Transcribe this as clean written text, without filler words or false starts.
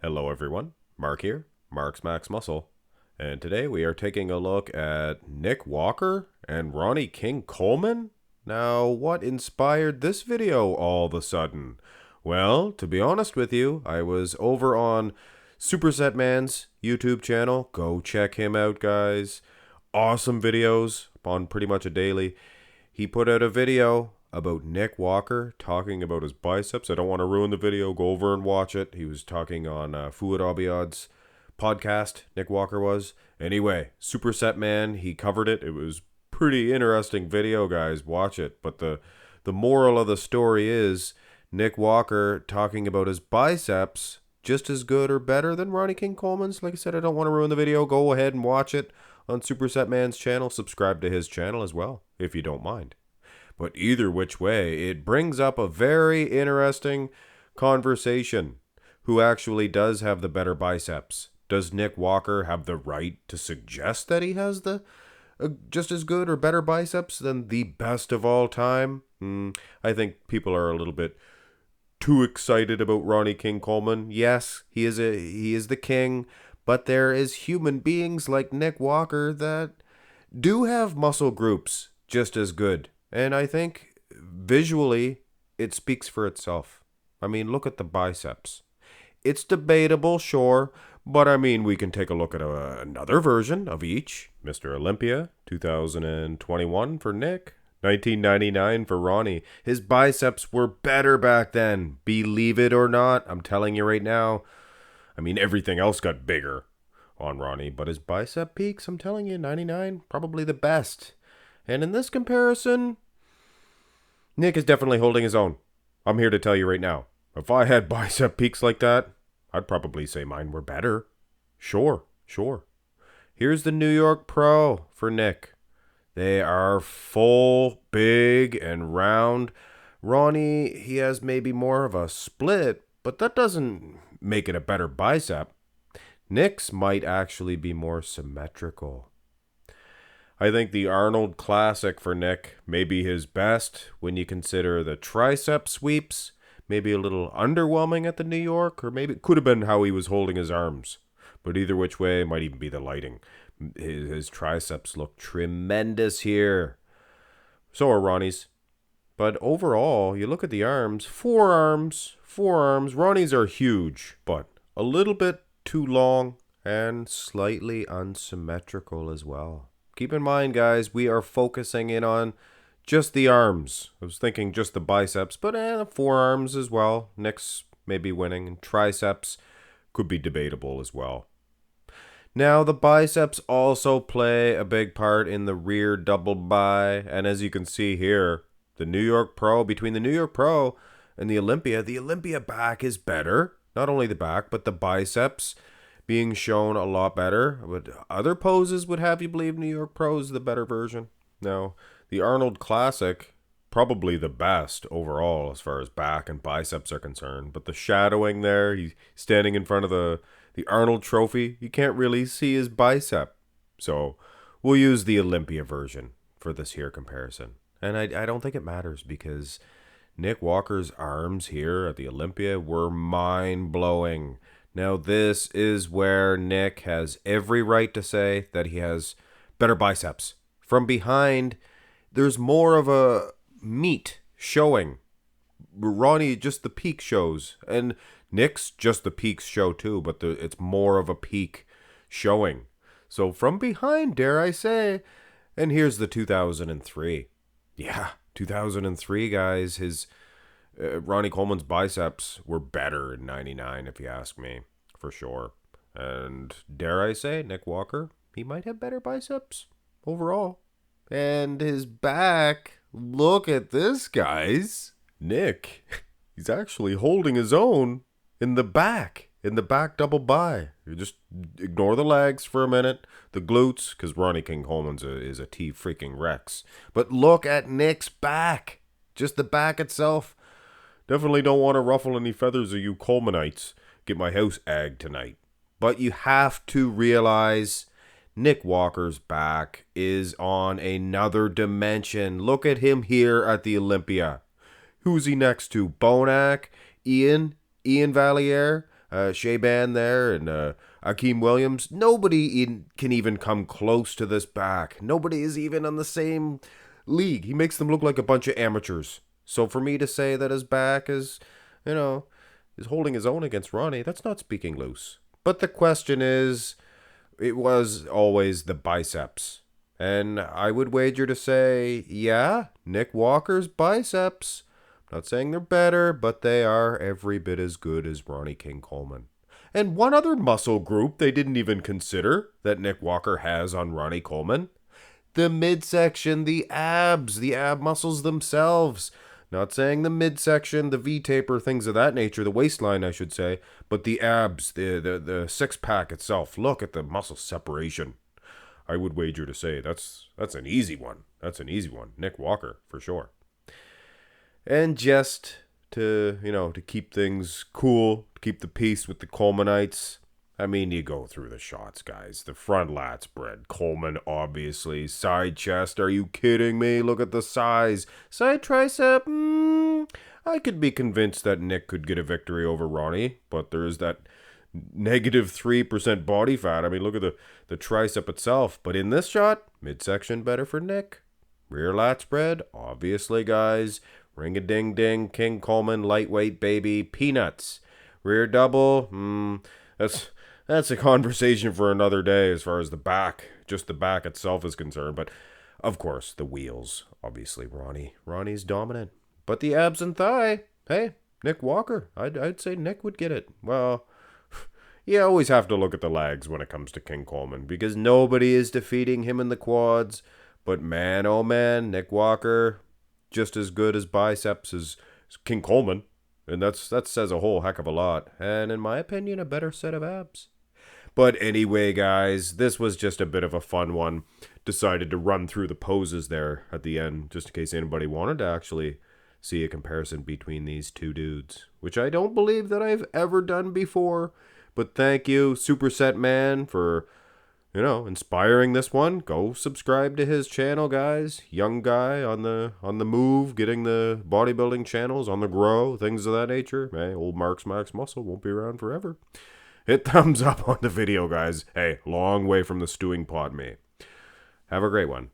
Hello everyone, Mark here, Mark's Max Muscle, and today we are taking a look at Nick Walker and Ronnie Coleman. Now, what inspired this video all of a sudden? Well, to be honest with you, I was over on Superset Man's YouTube channel. Go check him out, guys. Awesome videos on pretty much a daily. He put out a video about Nick Walker talking about his biceps. I don't want to ruin the video. Go over and watch it. He was talking on Fouad Abiad's podcast, Nick Walker was. Anyway, Superset Man, he covered it. It was pretty interesting video, guys. Watch it. But the moral of the story is Nick Walker talking about his biceps just as good or better than Ronnie Coleman's. Like I said, I don't want to ruin the video. Go ahead and watch it on Superset Man's channel. Subscribe to his channel as well, if you don't mind. But either which way, it brings up a very interesting conversation. Who actually does have the better biceps? Does Nick Walker have the right to suggest that he has the just as good or better biceps than the best of all time? I think people are a little bit too excited about Ronnie Coleman. Yes, he is the king, but there is human beings like Nick Walker that do have muscle groups just as good. And I think visually it speaks for itself. I mean, look at the biceps. It's debatable, sure, but I mean, we can take a look at another version of each. Mr. Olympia, 2021 for Nick, 1999 for Ronnie. His biceps were better back then. Believe it or not, I'm telling you right now. I mean, everything else got bigger on Ronnie, but his bicep peaks, I'm telling you, 99, probably the best. And in this comparison, Nick is definitely holding his own. I'm here to tell you right now. If I had bicep peaks like that, I'd probably say mine were better. Sure. Here's the New York Pro for Nick. They are full, big, and round. Ronnie, he has maybe more of a split, but that doesn't make it a better bicep. Nick's might actually be more symmetrical. I think the Arnold Classic for Nick may be his best when you consider the tricep sweeps. Maybe a little underwhelming at the New York, or maybe it could have been how he was holding his arms. But either which way, it might even be the lighting. His triceps look tremendous here. So are Ronnie's. But overall, you look at the arms, forearms. Ronnie's are huge, but a little bit too long and slightly unsymmetrical as well. Keep in mind, guys, we are focusing in on just the arms. I was thinking just the biceps, but the forearms as well. Nick's maybe winning, and triceps could be debatable as well. Now, the biceps also play a big part in the rear double bi, and as you can see here, between the New York Pro and the Olympia back is better. Not only the back, but the biceps being shown a lot better. But other poses would have you believe New York Pro is the better version. Now, the Arnold Classic, probably the best overall as far as back and biceps are concerned. But the shadowing there, he's standing in front of the Arnold trophy, you can't really see his bicep. So we'll use the Olympia version for this here comparison. And I don't think it matters because Nick Walker's arms here at the Olympia were mind-blowing. Now, this is where Nick has every right to say that he has better biceps. From behind, there's more of a meat showing. Ronnie, just the peak shows. And Nick's just the peaks show too, but it's more of a peak showing. So from behind, dare I say. And here's the 2003. Yeah, 2003, guys. His Ronnie Coleman's biceps were better in 99, if you ask me, for sure. And dare I say, Nick Walker, he might have better biceps overall. And his back, look at this, guys. Nick, he's actually holding his own in the back double bi. You just ignore the legs for a minute, the glutes, because Ronnie Coleman's is a T-freaking Rex. But look at Nick's back, just the back itself. Definitely don't want to ruffle any feathers of you Colemanites. Get my house agged tonight. But you have to realize Nick Walker's back is on another dimension. Look at him here at the Olympia. Who's he next to? Bonac? Ian Valliere? Shaban there and Akeem Williams. Nobody can even come close to this back. Nobody is even on the same league. He makes them look like a bunch of amateurs. So for me to say that his back is, is holding his own against Ronnie, that's not speaking loose. But the question is, it was always the biceps. And I would wager to say, yeah, Nick Walker's biceps. Not saying they're better, but they are every bit as good as Ronnie King Coleman. And one other muscle group they didn't even consider that Nick Walker has on Ronnie Coleman: the midsection, the abs, the ab muscles themselves. Not saying the midsection, the V-taper, things of that nature, the waistline, I should say, but the abs, the six-pack itself. Look at the muscle separation. I would wager to say that's an easy one. That's an easy one. Nick Walker, for sure. And just to, to keep things cool, to keep the peace with the Colemanites, I mean, you go through the shots, guys. The front lat spread. Coleman, obviously. Side chest. Are you kidding me? Look at the size. Side tricep. I could be convinced that Nick could get a victory over Ronnie, but there is that negative 3% body fat. I mean, look at the tricep itself. But in this shot, midsection better for Nick. Rear lat spread. Obviously, guys. Ring-a-ding-ding. King Coleman, lightweight baby. Peanuts. Rear double. That's a conversation for another day as far as the back, just the back itself is concerned. But, of course, the wheels. Obviously, Ronnie's dominant. But the abs and thigh, hey, Nick Walker. I'd say Nick would get it. Well, you always have to look at the legs when it comes to King Coleman, because nobody is defeating him in the quads. But man, oh man, Nick Walker, just as good as biceps as King Coleman. And that says a whole heck of a lot. And in my opinion, a better set of abs. But anyway, guys, this was just a bit of a fun one. Decided to run through the poses there at the end, just in case anybody wanted to actually see a comparison between these two dudes, which I don't believe that I've ever done before. But thank you, Superset Man, for, inspiring this one. Go subscribe to his channel, guys. Young guy on the move, getting the bodybuilding channels on the grow, things of that nature. Hey, old Mark's Max Muscle won't be around forever. Hit thumbs up on the video, guys. Hey, long way from the stewing pot, me. Have a great one.